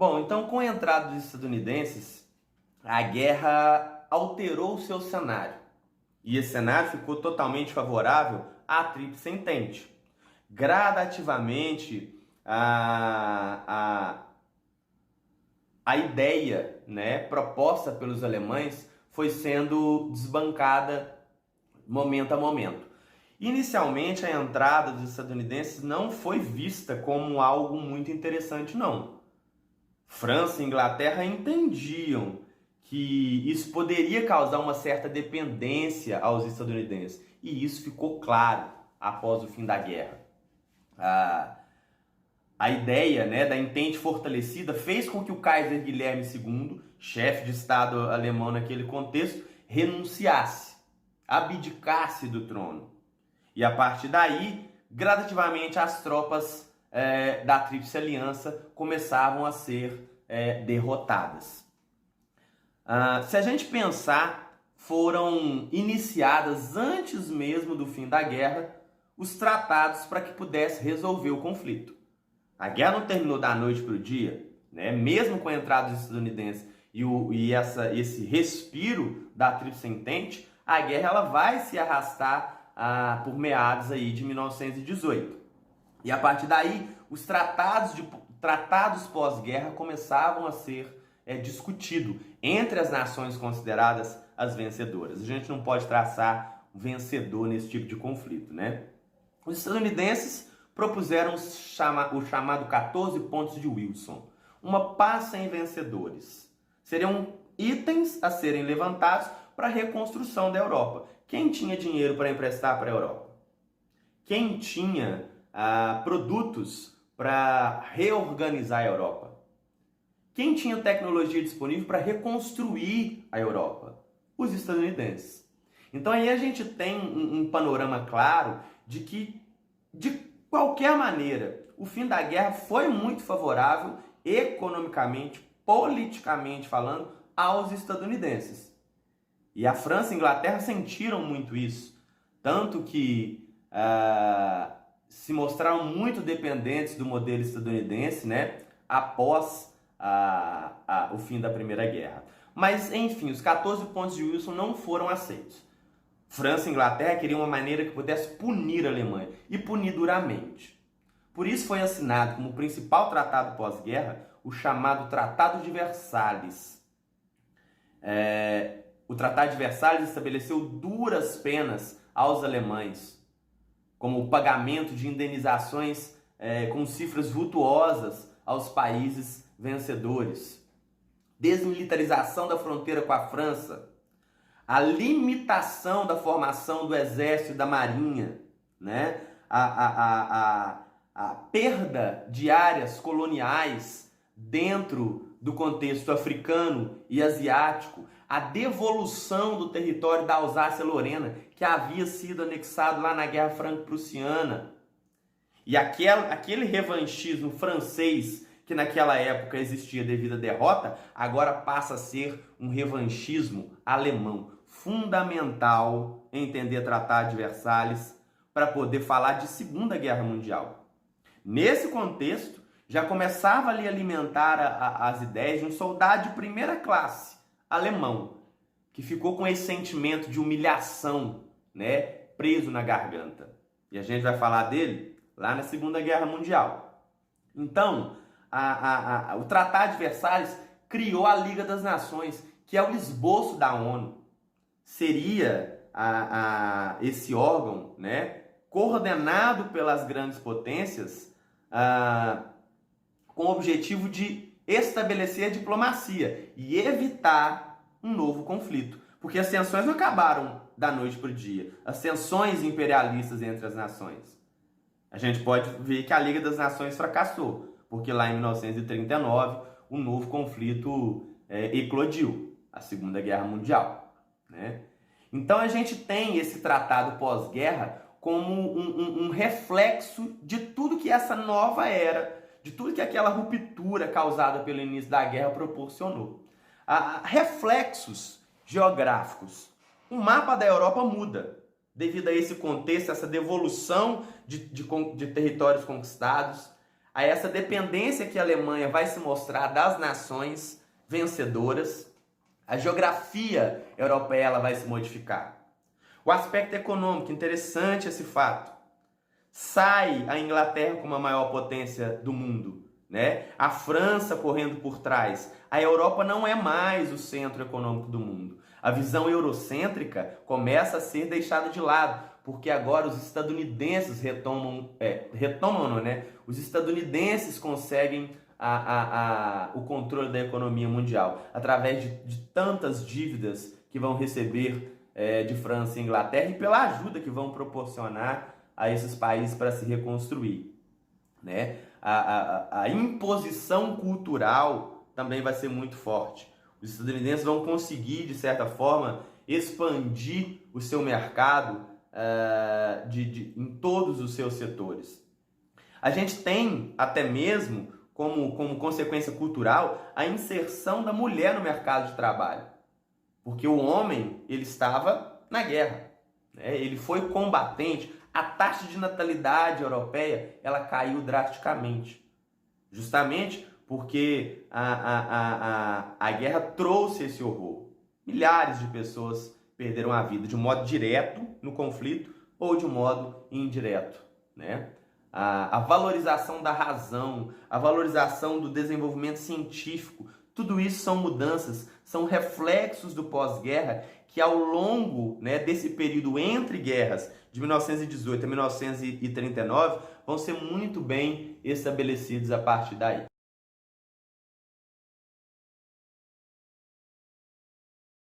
Bom, então com a entrada dos estadunidenses, a guerra alterou o seu cenário. E esse cenário ficou totalmente favorável à Tríplice Entente. Gradativamente, a ideia, né, proposta pelos alemães foi sendo desbancada momento a momento. Inicialmente, a entrada dos estadunidenses não foi vista como algo muito interessante, não. França e Inglaterra entendiam que isso poderia causar uma certa dependência aos estadunidenses. E isso ficou claro após o fim da guerra. A ideia, né, da Entente fortalecida fez com que o Kaiser Guilherme II, chefe de Estado alemão naquele contexto, renunciasse, abdicasse do trono. E a partir daí, gradativamente, as tropas da Tríplice Aliança começavam a ser derrotadas. Se a gente pensar, foram iniciadas antes mesmo do fim da guerra os tratados para que pudesse resolver o conflito. A guerra não terminou da noite para o dia, né? Mesmo com a entrada dos estadunidenses e esse respiro da Tríplice Entente, a guerra ela vai se arrastar por meados aí de 1918. E a partir daí, os tratados pós-guerra começavam a ser discutidos entre as nações consideradas as vencedoras. A gente não pode traçar um vencedor nesse tipo de conflito, né? Os estadunidenses propuseram o chamado 14 pontos de Wilson, uma paz sem vencedores. Seriam itens a serem levantados para a reconstrução da Europa. Quem tinha dinheiro para emprestar para a Europa? Quem tinha produtos para reorganizar a Europa? Quem tinha tecnologia disponível para reconstruir a Europa? Os estadunidenses. Então aí a gente tem um panorama claro de que, de qualquer maneira, o fim da guerra foi muito favorável economicamente, politicamente falando, aos estadunidenses. E a França e a Inglaterra sentiram muito isso, tanto que se mostraram muito dependentes do modelo estadunidense, né, após o fim da Primeira Guerra. Mas, enfim, os 14 pontos de Wilson não foram aceitos. França e Inglaterra queriam uma maneira que pudesse punir a Alemanha, e punir duramente. Por isso foi assinado como principal tratado pós-guerra o chamado Tratado de Versalhes. O Tratado de Versalhes estabeleceu duras penas aos alemães, como o pagamento de indenizações com cifras vultuosas aos países vencedores, desmilitarização da fronteira com a França, a limitação da formação do exército e da marinha, né? a perda de áreas coloniais dentro do contexto africano e asiático, a devolução do território da Alsácia-Lorena, que havia sido anexado lá na Guerra Franco-Prussiana, e aquele revanchismo francês que naquela época existia devido à derrota, agora passa a ser um revanchismo alemão, fundamental entender o Tratado de Versalhes para poder falar de Segunda Guerra Mundial. Nesse contexto, já começava ali a alimentar as ideias de um soldado de primeira classe alemão, que ficou com esse sentimento de humilhação, né, preso na garganta. E a gente vai falar dele lá na Segunda Guerra Mundial. Então, o Tratado de Versalhes criou a Liga das Nações, que é o esboço da ONU. Seria esse órgão, né, coordenado pelas grandes potências, com o objetivo de estabelecer a diplomacia e evitar um novo conflito. Porque as tensões não acabaram da noite para o dia. As tensões imperialistas entre as nações. A gente pode ver que a Liga das Nações fracassou, porque lá em 1939 um novo conflito eclodiu, a Segunda Guerra Mundial, né? Então a gente tem esse tratado pós-guerra como um reflexo de tudo que essa nova era, de tudo que aquela ruptura causada pelo início da guerra proporcionou. Reflexos geográficos. O mapa da Europa muda devido a esse contexto, essa devolução de territórios conquistados, a essa dependência que a Alemanha vai se mostrar das nações vencedoras. A geografia europeia ela vai se modificar. O aspecto econômico, interessante esse fato. Sai a Inglaterra como a maior potência do mundo, né? A França correndo por trás. A Europa não é mais o centro econômico do mundo. A visão eurocêntrica começa a ser deixada de lado, porque agora os estadunidenses retomam, né? Os estadunidenses conseguem o controle da economia mundial através de tantas dívidas que vão receber de França e Inglaterra e pela ajuda que vão proporcionar a esses países para se reconstruir, né? A imposição cultural também vai ser muito forte. Os estadunidenses vão conseguir, de certa forma, expandir o seu mercado em todos os seus setores. A gente tem até mesmo, como consequência cultural, a inserção da mulher no mercado de trabalho. Porque o homem, ele estava na guerra, né? Ele foi combatente. A taxa de natalidade europeia, ela caiu drasticamente. Justamente porque a guerra trouxe esse horror. Milhares de pessoas perderam a vida de modo direto no conflito ou de modo indireto, né? A valorização da razão, a valorização do desenvolvimento científico, tudo isso são mudanças, são reflexos do pós-guerra que ao longo, né, desse período entre guerras, de 1918 a 1939, vão ser muito bem estabelecidos a partir daí.